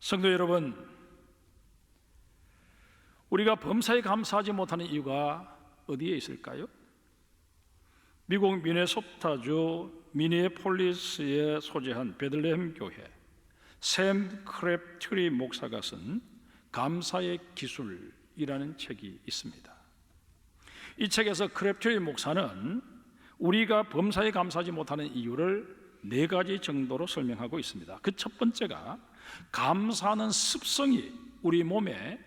성도 여러분, 우리가 범사에 감사하지 못하는 이유가 어디에 있을까요? 미국 미네소타주 미니애폴리스에 소재한 베들레헴 교회 샘 크랩트리 목사가 쓴 감사의 기술이라는 책이 있습니다. 이 책에서 크랩트리 목사는 우리가 범사에 감사하지 못하는 이유를 4가지 정도로 설명하고 있습니다. 그 첫 번째가 감사하는 습성이 우리 몸에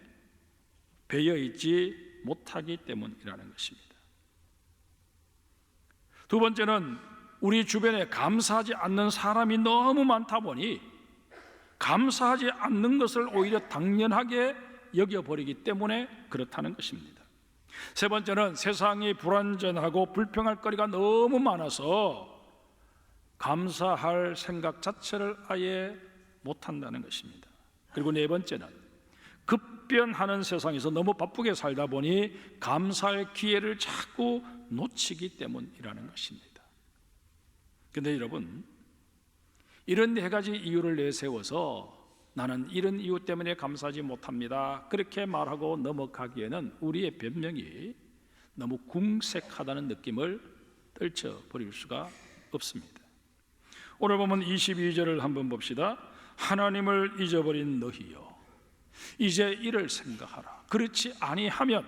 배어있지 못하기 때문이라는 것입니다. 두 번째는 우리 주변에 감사하지 않는 사람이 너무 많다 보니 감사하지 않는 것을 오히려 당연하게 여겨버리기 때문에 그렇다는 것입니다. 세 번째는 세상이 불완전하고 불평할 거리가 너무 많아서 감사할 생각 자체를 아예 못한다는 것입니다. 그리고 네 번째는 급변하는 세상에서 너무 바쁘게 살다 보니 감사할 기회를 자꾸 놓치기 때문이라는 것입니다. 그런데 여러분, 이런 4가지 이유를 내세워서 나는 이런 이유 때문에 감사하지 못합니다, 그렇게 말하고 넘어가기에는 우리의 변명이 너무 궁색하다는 느낌을 떨쳐버릴 수가 없습니다. 오늘 보면 22절을 한번 봅시다. 하나님을 잊어버린 너희여, 이제 이를 생각하라. 그렇지 아니하면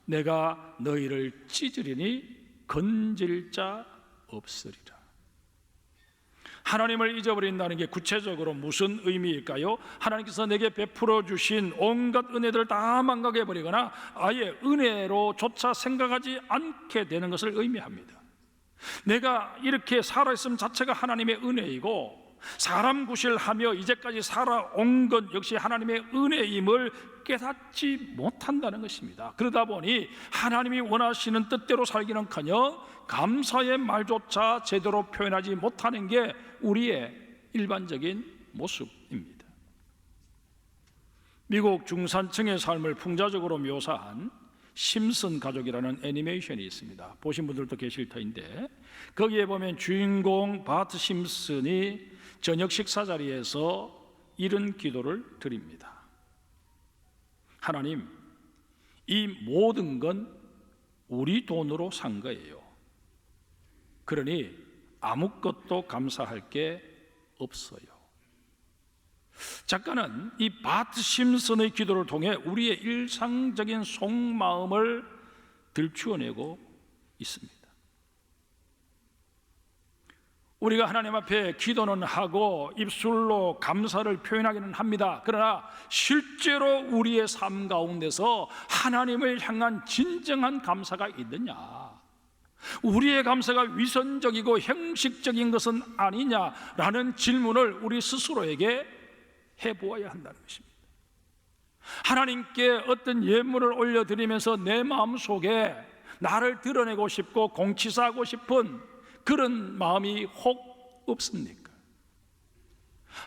내가 너희를 찢으리니 건질 자 없으리라. 하나님을 잊어버린다는 게 구체적으로 무슨 의미일까요? 하나님께서 내게 베풀어 주신 온갖 은혜들을 다 망각해 버리거나 아예 은혜로조차 생각하지 않게 되는 것을 의미합니다. 내가 이렇게 살아있음 자체가 하나님의 은혜이고 사람 구실하며 이제까지 살아온 것 역시 하나님의 은혜임을 깨닫지 못한다는 것입니다. 그러다 보니 하나님이 원하시는 뜻대로 살기는커녕 감사의 말조차 제대로 표현하지 못하는 게 우리의 일반적인 모습입니다. 미국 중산층의 삶을 풍자적으로 묘사한 심슨 가족이라는 애니메이션이 있습니다. 보신 분들도 계실 터인데 거기에 보면 주인공 바트 심슨이 저녁 식사 자리에서 이런 기도를 드립니다. 하나님, 이 모든 건 우리 돈으로 산 거예요. 그러니 아무것도 감사할 게 없어요. 작가는 이 바트 심슨의 기도를 통해 우리의 일상적인 속마음을 들추어내고 있습니다. 우리가 하나님 앞에 기도는 하고 입술로 감사를 표현하기는 합니다. 그러나 실제로 우리의 삶 가운데서 하나님을 향한 진정한 감사가 있느냐, 우리의 감사가 위선적이고 형식적인 것은 아니냐라는 질문을 우리 스스로에게 해보아야 한다는 것입니다. 하나님께 어떤 예물을 올려드리면서 내 마음속에 나를 드러내고 싶고 공치사하고 싶은 그런 마음이 혹 없습니까?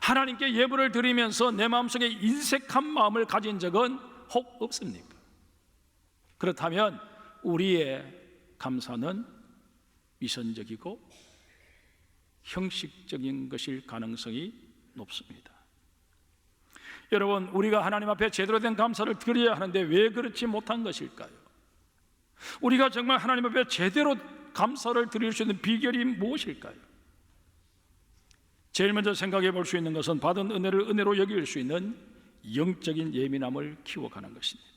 하나님께 예물을 드리면서 내 마음속에 인색한 마음을 가진 적은 혹 없습니까? 그렇다면 우리의 감사는 위선적이고 형식적인 것일 가능성이 높습니다. 여러분, 우리가 하나님 앞에 제대로 된 감사를 드려야 하는데 왜 그렇지 못한 것일까요? 우리가 정말 하나님 앞에 제대로 감사를 드릴 수 있는 비결이 무엇일까요? 제일 먼저 생각해 볼 수 있는 것은 받은 은혜를 은혜로 여길 수 있는 영적인 예민함을 키워가는 것입니다.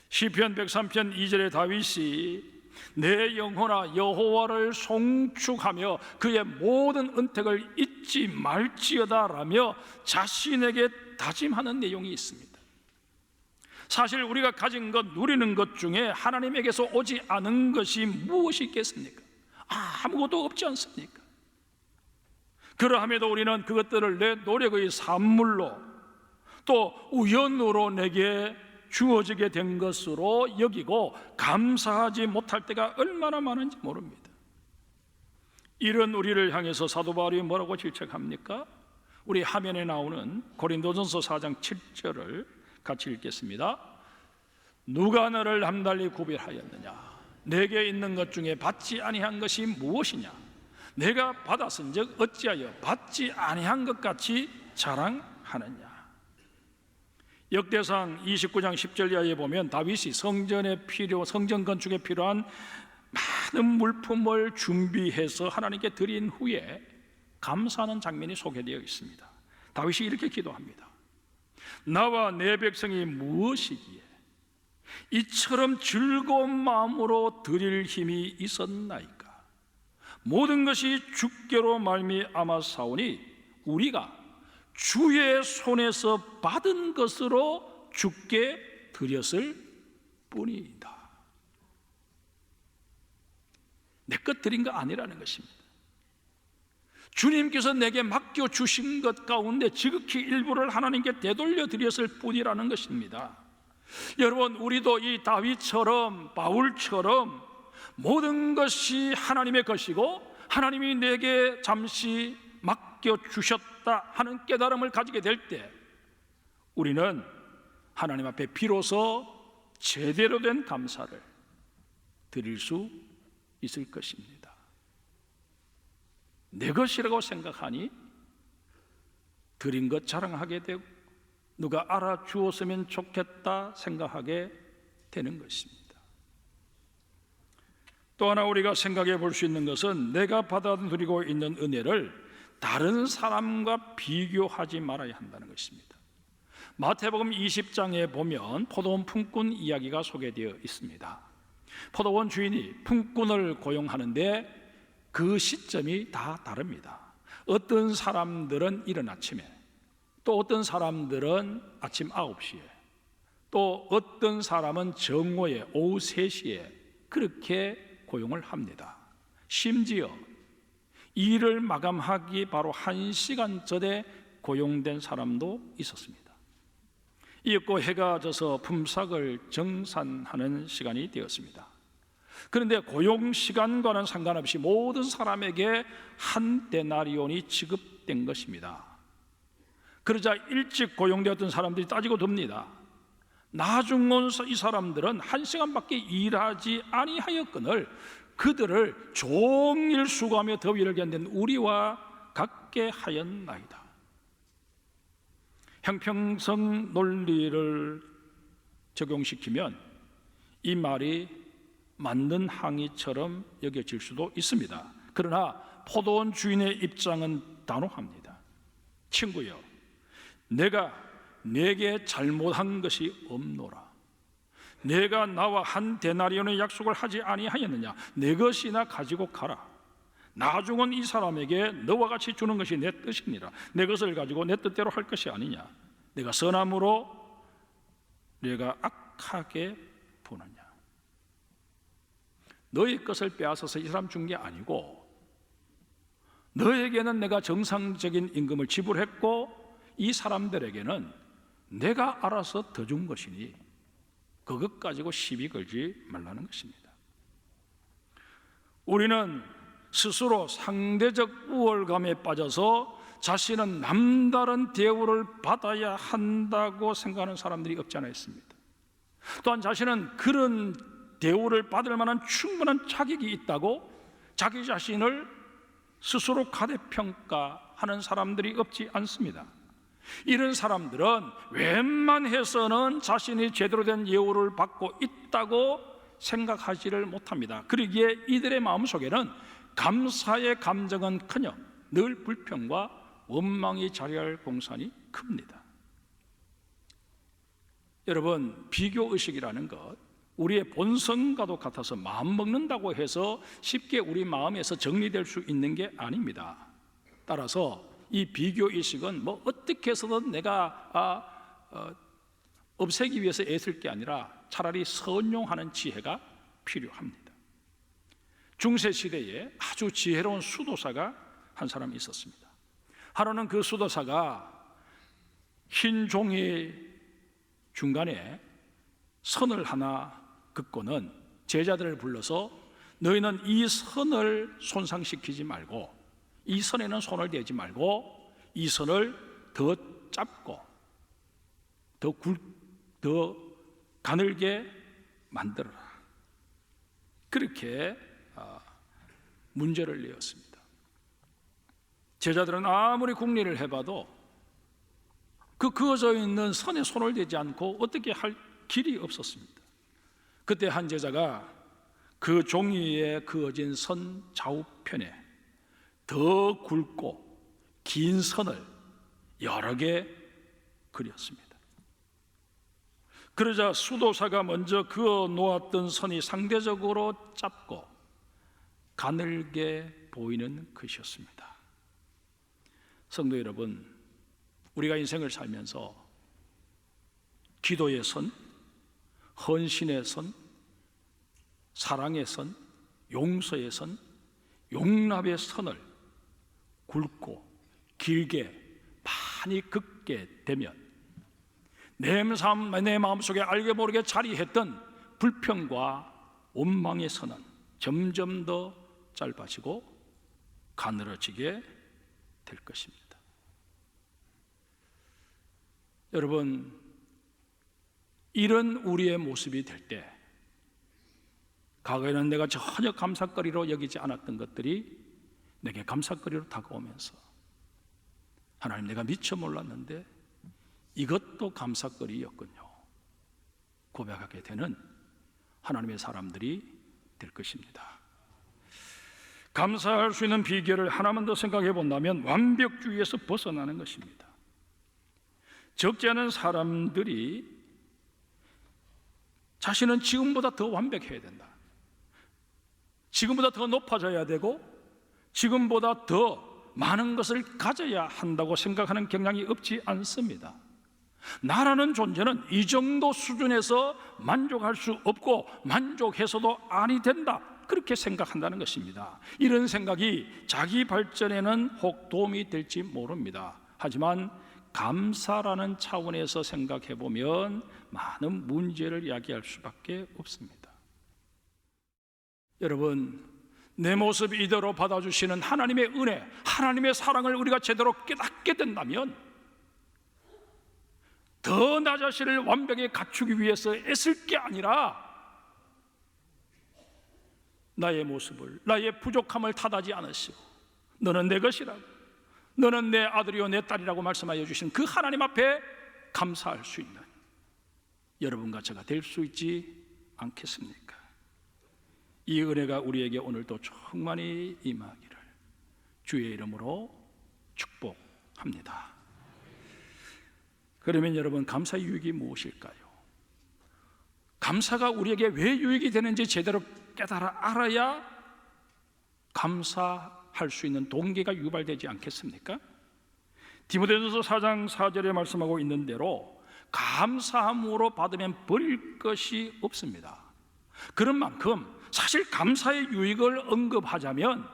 시편 103편 2절에 다윗이 내 영혼아 여호와를 송축하며 그의 모든 은택을 잊지 말지어다 라며 자신에게 다짐하는 내용이 있습니다. 사실 우리가 가진 것, 누리는 것 중에 하나님에게서 오지 않은 것이 무엇이 있겠습니까? 아무것도 없지 않습니까? 그러함에도 우리는 그것들을 내 노력의 산물로 또 우연으로 내게 주어지게 된 것으로 여기고 감사하지 못할 때가 얼마나 많은지 모릅니다. 이런 우리를 향해서 사도 바울이 뭐라고 질책합니까? 우리 화면에 나오는 고린도전서 4장 7절을 같이 읽겠습니다. 누가 너를 남달리 구별하였느냐? 내게 있는 것 중에 받지 아니한 것이 무엇이냐? 내가 받았은즉 어찌하여 받지 아니한 것 같이 자랑하느냐? 자랑하느냐. 역대상 29장 10절 이하에 보면 다윗이 성전 건축에 필요한 많은 물품을 준비해서 하나님께 드린 후에 감사하는 장면이 소개되어 있습니다. 다윗이 이렇게 기도합니다. 나와 내 백성이 무엇이기에 이처럼 즐거운 마음으로 드릴 힘이 있었나이까. 모든 것이 주께로 말미암았사오니 우리가 주의 손에서 받은 것으로 주께 드렸을 뿐이다. 내 것 드린 거 아니라는 것입니다. 주님께서 내게 맡겨주신 것 가운데 지극히 일부를 하나님께 되돌려 드렸을 뿐이라는 것입니다. 여러분, 우리도 이 다윗처럼 바울처럼 모든 것이 하나님의 것이고 하나님이 내게 잠시 맡겨주셨다 하는 깨달음을 가지게 될 때 우리는 하나님 앞에 비로소 제대로 된 감사를 드릴 수 있을 것입니다. 내 것이라고 생각하니 드린 것 자랑하게 되고 누가 알아주었으면 좋겠다 생각하게 되는 것입니다. 또 하나 우리가 생각해 볼 수 있는 것은 내가 받아들이고 있는 은혜를 다른 사람과 비교하지 말아야 한다는 것입니다. 마태복음 20장에 보면 포도원 품꾼 이야기가 소개되어 있습니다. 포도원 주인이 품꾼을 고용하는데 그 시점이 다 다릅니다. 어떤 사람들은 이른 아침에, 또 어떤 사람들은 아침 9시에, 또 어떤 사람은 정오에 오후 3시에 그렇게 고용을 합니다. 심지어 일을 마감하기 바로 1시간 전에 고용된 사람도 있었습니다. 이었고 해가 져서 품삯을 정산하는 시간이 되었습니다. 그런데 고용 시간과는 상관없이 모든 사람에게 한 데나리온이 지급된 것입니다. 그러자 일찍 고용되었던 사람들이 따지고 듭니다. 나중 온 이 사람들은 1시간밖에 일하지 아니하였거늘 그들을 종일 수고하며 더위를 견딘 우리와 같게 하였나이다. 형평성 논리를 적용시키면 이 말이 맞는 항의처럼 여겨질 수도 있습니다. 그러나 포도원 주인의 입장은 단호합니다. 친구여, 내가 내게 잘못한 것이 없노라. 내가 나와 한 데나리온의 약속을 하지 아니하였느냐? 내 것이나 가지고 가라. 나중은 이 사람에게 너와 같이 주는 것이 내 뜻이니라. 내 것을 가지고 내 뜻대로 할 것이 아니냐? 내가 선함으로 내가 악하게 보느냐? 너의 것을 빼앗아서 이 사람 준 게 아니고 너에게는 내가 정상적인 임금을 지불했고 이 사람들에게는 내가 알아서 더 준 것이니 그것 가지고 시비 걸지 말라는 것입니다. 우리는 스스로 상대적 우월감에 빠져서 자신은 남다른 대우를 받아야 한다고 생각하는 사람들이 없지 않아 있습니다. 또한 자신은 그런 대우를 받을 만한 충분한 자격이 있다고 자기 자신을 스스로 과대평가하는 사람들이 없지 않습니다. 이런 사람들은 웬만해서는 자신이 제대로 된 예우를 받고 있다고 생각하지를 못합니다. 그러기에 이들의 마음속에는 감사의 감정은커녕 늘 불평과 원망이 자리할 공산이 큽니다. 여러분, 비교의식이라는 것 우리의 본성과도 같아서 마음먹는다고 해서 쉽게 우리 마음에서 정리될 수 있는 게 아닙니다. 따라서 이 비교의식은 뭐 어떻게 해서든 내가 없애기 위해서 애쓸 게 아니라 차라리 선용하는 지혜가 필요합니다. 중세시대에 아주 지혜로운 수도사가 한 사람 있었습니다. 하루는 그 수도사가 흰 종이 중간에 선을 하나 긋고는 제자들을 불러서 너희는 이 선을 손상시키지 말고 이 선에는 손을 대지 말고 이 선을 더 짧고 더 가늘게 만들어라. 그렇게 문제를 내었습니다. 제자들은 아무리 궁리를 해봐도 그 그어져 있는 선에 손을 대지 않고 어떻게 할 길이 없었습니다. 그때 한 제자가 그 종이에 그어진 선 좌우편에 더 굵고 긴 선을 여러 개 그렸습니다. 그러자 수도사가 먼저 그어 놓았던 선이 상대적으로 짧고 가늘게 보이는 것이었습니다. 성도 여러분, 우리가 인생을 살면서 기도의 선, 헌신의 선, 사랑의 선, 용서의 선, 용납의 선을 굵고 길게 많이 긋게 되면 내 마음속에 알게 모르게 자리했던 불평과 원망의 선은 점점 더 짧아지고 가늘어지게 될 것입니다. 여러분, 이런 우리의 모습이 될 때 과거에는 내가 전혀 감사거리로 여기지 않았던 것들이 내게 감사거리로 다가오면서 하나님, 내가 미처 몰랐는데 이것도 감사거리였군요 고백하게 되는 하나님의 사람들이 될 것입니다. 감사할 수 있는 비결을 하나만 더 생각해 본다면 완벽주의에서 벗어나는 것입니다. 적지 않은 사람들이 자신은 지금보다 더 완벽해야 된다, 지금보다 더 높아져야 되고 지금보다 더 많은 것을 가져야 한다고 생각하는 경향이 없지 않습니다. 나라는 존재는 이 정도 수준에서 만족할 수 없고 만족해서도 아니 된다, 그렇게 생각한다는 것입니다. 이런 생각이 자기 발전에는 혹 도움이 될지 모릅니다. 하지만 감사라는 차원에서 생각해 보면 많은 문제를 야기할 수밖에 없습니다. 여러분, 내 모습 이대로 받아주시는 하나님의 은혜, 하나님의 사랑을 우리가 제대로 깨닫게 된다면 더 나 자신을 완벽히 갖추기 위해서 애쓸 게 아니라 나의 모습을, 나의 부족함을 탓하지 않으시고 너는 내 것이라고, 너는 내 아들이요 내 딸이라고 말씀하여 주신 그 하나님 앞에 감사할 수 있는 여러분과 제가 될 수 있지 않겠습니까? 이 은혜가 우리에게 오늘도 충만히 임하기를 주의 이름으로 축복합니다. 그러면 여러분, 감사의 유익이 무엇일까요? 감사가 우리에게 왜 유익이 되는지 제대로 깨달아 알아야 감사할 수 있는 동기가 유발되지 않겠습니까? 디모데전서 4장 4절에 말씀하고 있는 대로 감사함으로 받으면 버릴 것이 없습니다. 그런 만큼 사실 감사의 유익을 언급하자면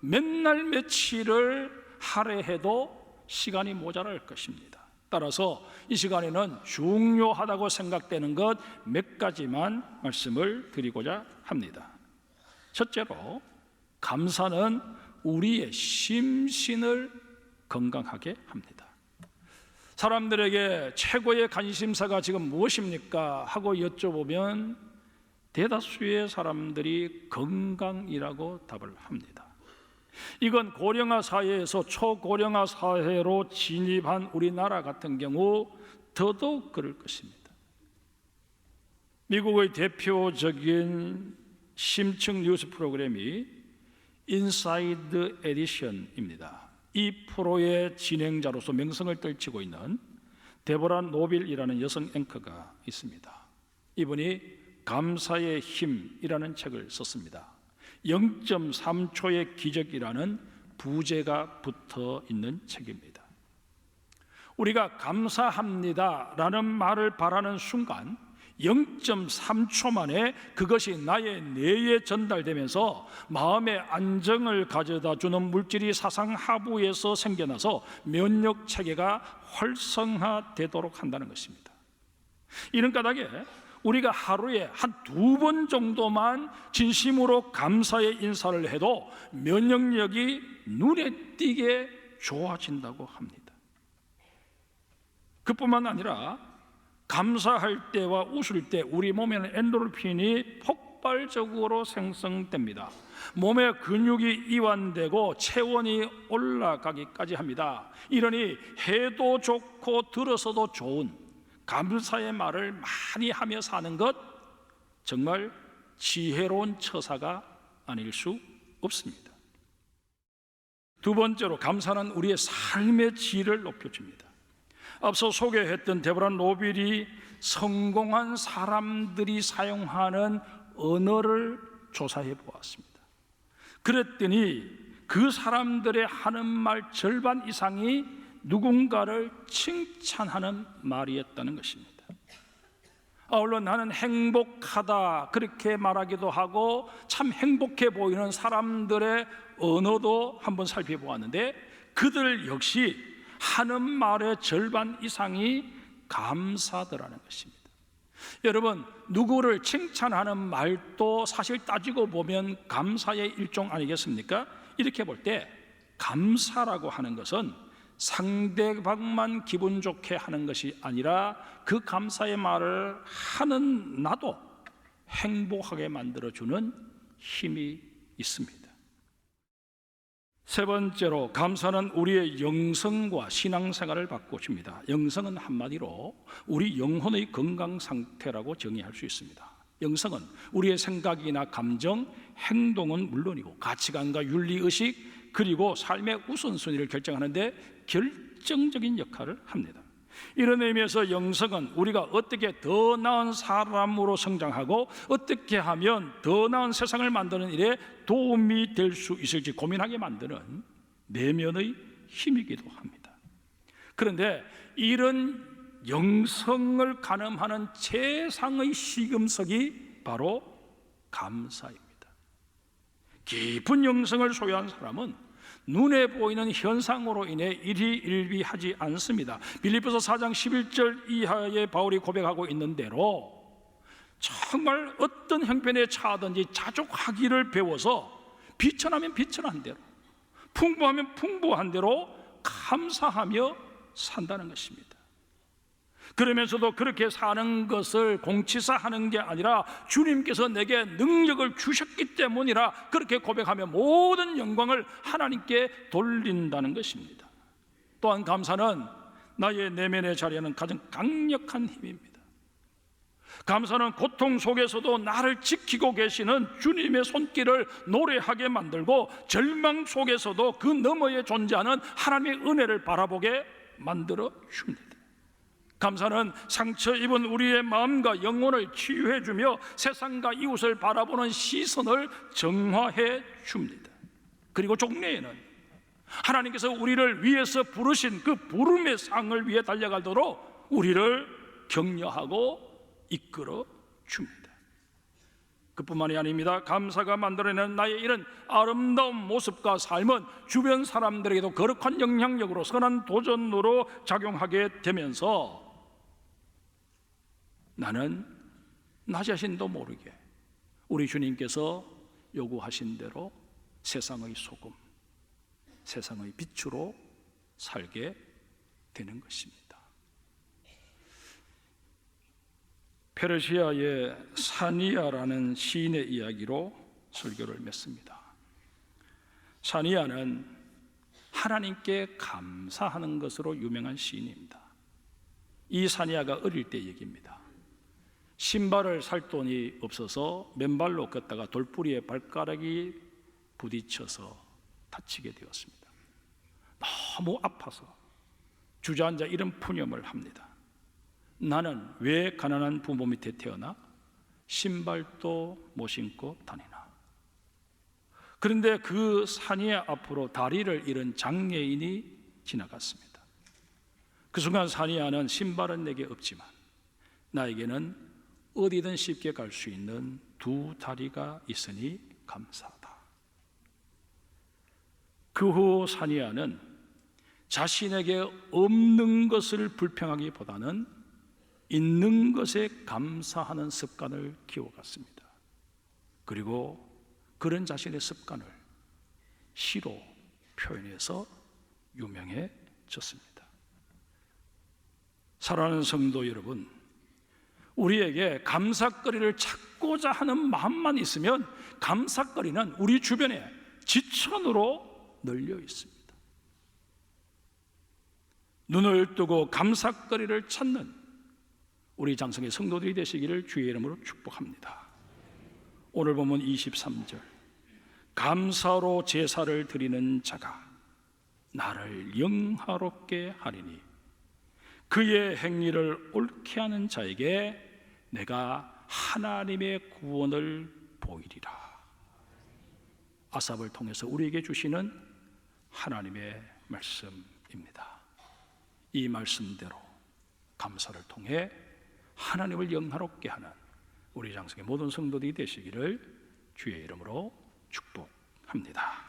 맨날 며칠을 할애해도 시간이 모자랄 것입니다. 따라서 이 시간에는 중요하다고 생각되는 것 몇 가지만 말씀을 드리고자 합니다. 첫째로, 감사는 우리의 심신을 건강하게 합니다. 사람들에게 최고의 관심사가 지금 무엇입니까? 하고 여쭤보면 대다수의 사람들이 건강이라고 답을 합니다. 이건 고령화 사회에서 초고령화 사회로 진입한 우리나라 같은 경우 더더욱 그럴 것입니다. 미국의 대표적인 심층 뉴스 프로그램이 인사이드 에디션입니다. 이 프로의 진행자로서 명성을 떨치고 있는 데보라 노빌이라는 여성 앵커가 있습니다. 이분이 감사의 힘이라는 책을 썼습니다. 0.3초의 기적이라는 부제가 붙어 있는 책입니다. 우리가 감사합니다 라는 말을 바라는 순간 0.3초 만에 그것이 나의 뇌에 전달되면서 마음의 안정을 가져다 주는 물질이 사상하부에서 생겨나서 면역 체계가 활성화되도록 한다는 것입니다. 이런 까닭에 우리가 하루에 한 2번 정도만 진심으로 감사의 인사를 해도 면역력이 눈에 띄게 좋아진다고 합니다. 그뿐만 아니라 감사할 때와 웃을 때 우리 몸에는 엔도르핀이 폭 폭발적으로 생성됩니다. 몸의 근육이 이완되고 체온이 올라가기까지 합니다. 이러니 해도 좋고 들어서도 좋은 감사의 말을 많이 하며 사는 것, 정말 지혜로운 처사가 아닐 수 없습니다. 두 번째로, 감사는 우리의 삶의 질을 높여줍니다. 앞서 소개했던 데보라 노빌이 성공한 사람들이 사용하는 언어를 조사해 보았습니다. 그랬더니 그 사람들의 하는 말 절반 이상이 누군가를 칭찬하는 말이었다는 것입니다. 아울러 나는 행복하다 그렇게 말하기도 하고, 참 행복해 보이는 사람들의 언어도 한번 살펴보았는데, 그들 역시 하는 말의 절반 이상이 감사더라는 것입니다. 여러분, 누구를 칭찬하는 말도 사실 따지고 보면 감사의 일종 아니겠습니까? 이렇게 볼 때 감사라고 하는 것은 상대방만 기분 좋게 하는 것이 아니라 그 감사의 말을 하는 나도 행복하게 만들어주는 힘이 있습니다. 세 번째로, 감사는 우리의 영성과 신앙생활을 바꿔줍니다. 영성은 한마디로 우리 영혼의 건강 상태라고 정의할 수 있습니다. 영성은 우리의 생각이나 감정, 행동은 물론이고 가치관과 윤리의식, 그리고 삶의 우선순위를 결정하는데 결정적인 역할을 합니다. 이런 의미에서 영성은 우리가 어떻게 더 나은 사람으로 성장하고 어떻게 하면 더 나은 세상을 만드는 일에 도움이 될 수 있을지 고민하게 만드는 내면의 힘이기도 합니다. 그런데 이런 영성을 가늠하는 최상의 시금석이 바로 감사입니다. 깊은 영성을 소유한 사람은 눈에 보이는 현상으로 인해 일희일비하지 않습니다. 빌립보서 4장 11절 이하에 바울이 고백하고 있는 대로 정말 어떤 형편에 처하든지 자족하기를 배워서 비천하면 비천한 대로, 풍부하면 풍부한 대로 감사하며 산다는 것입니다. 그러면서도 그렇게 사는 것을 공치사하는 게 아니라 주님께서 내게 능력을 주셨기 때문이라 그렇게 고백하며 모든 영광을 하나님께 돌린다는 것입니다. 또한 감사는 나의 내면에 자리하는 가장 강력한 힘입니다. 감사는 고통 속에서도 나를 지키고 계시는 주님의 손길을 노래하게 만들고, 절망 속에서도 그 너머에 존재하는 하나님의 은혜를 바라보게 만들어 줍니다. 감사는 상처 입은 우리의 마음과 영혼을 치유해 주며 세상과 이웃을 바라보는 시선을 정화해 줍니다. 그리고 종래에는 하나님께서 우리를 위해서 부르신 그 부름의 상을 위해 달려가도록 우리를 격려하고 이끌어 줍니다. 그뿐만이 아닙니다. 감사가 만들어내는 나의 이런 아름다운 모습과 삶은 주변 사람들에게도 거룩한 영향력으로, 선한 도전으로 작용하게 되면서 나는 나 자신도 모르게 우리 주님께서 요구하신 대로 세상의 소금, 세상의 빛으로 살게 되는 것입니다. 페르시아의 사니아라는 시인의 이야기로 설교를 맺습니다. 사니아는 하나님께 감사하는 것으로 유명한 시인입니다. 이 사니아가 어릴 때 얘기입니다. 신발을 살 돈이 없어서 맨발로 걷다가 돌뿌리에 발가락이 부딪혀서 다치게 되었습니다. 너무 아파서 주저앉아 이런 푸념을 합니다. 나는 왜 가난한 부모 밑에 태어나 신발도 못 신고 다니나. 그런데 그 사니아 앞으로 다리를 잃은 장애인이 지나갔습니다. 그 순간 사니아는 신발은 내게 없지만 나에게는 어디든 쉽게 갈 수 있는 두 다리가 있으니 감사하다. 그 후 사니아는 자신에게 없는 것을 불평하기보다는 있는 것에 감사하는 습관을 키워갔습니다. 그리고 그런 자신의 습관을 시로 표현해서 유명해졌습니다. 사랑하는 성도 여러분, 우리에게 감사거리를 찾고자 하는 마음만 있으면 감사거리는 우리 주변에 지천으로 널려 있습니다. 눈을 뜨고 감사거리를 찾는 우리 장성의 성도들이 되시기를 주의 이름으로 축복합니다. 오늘 보면 23절, 감사로 제사를 드리는 자가 나를 영화롭게 하리니 그의 행위를 옳게 하는 자에게 내가 하나님의 구원을 보이리라. 아삽을 통해서 우리에게 주시는 하나님의 말씀입니다. 이 말씀대로 감사를 통해 하나님을 영화롭게 하는 우리 장성의 모든 성도들이 되시기를 주의 이름으로 축복합니다.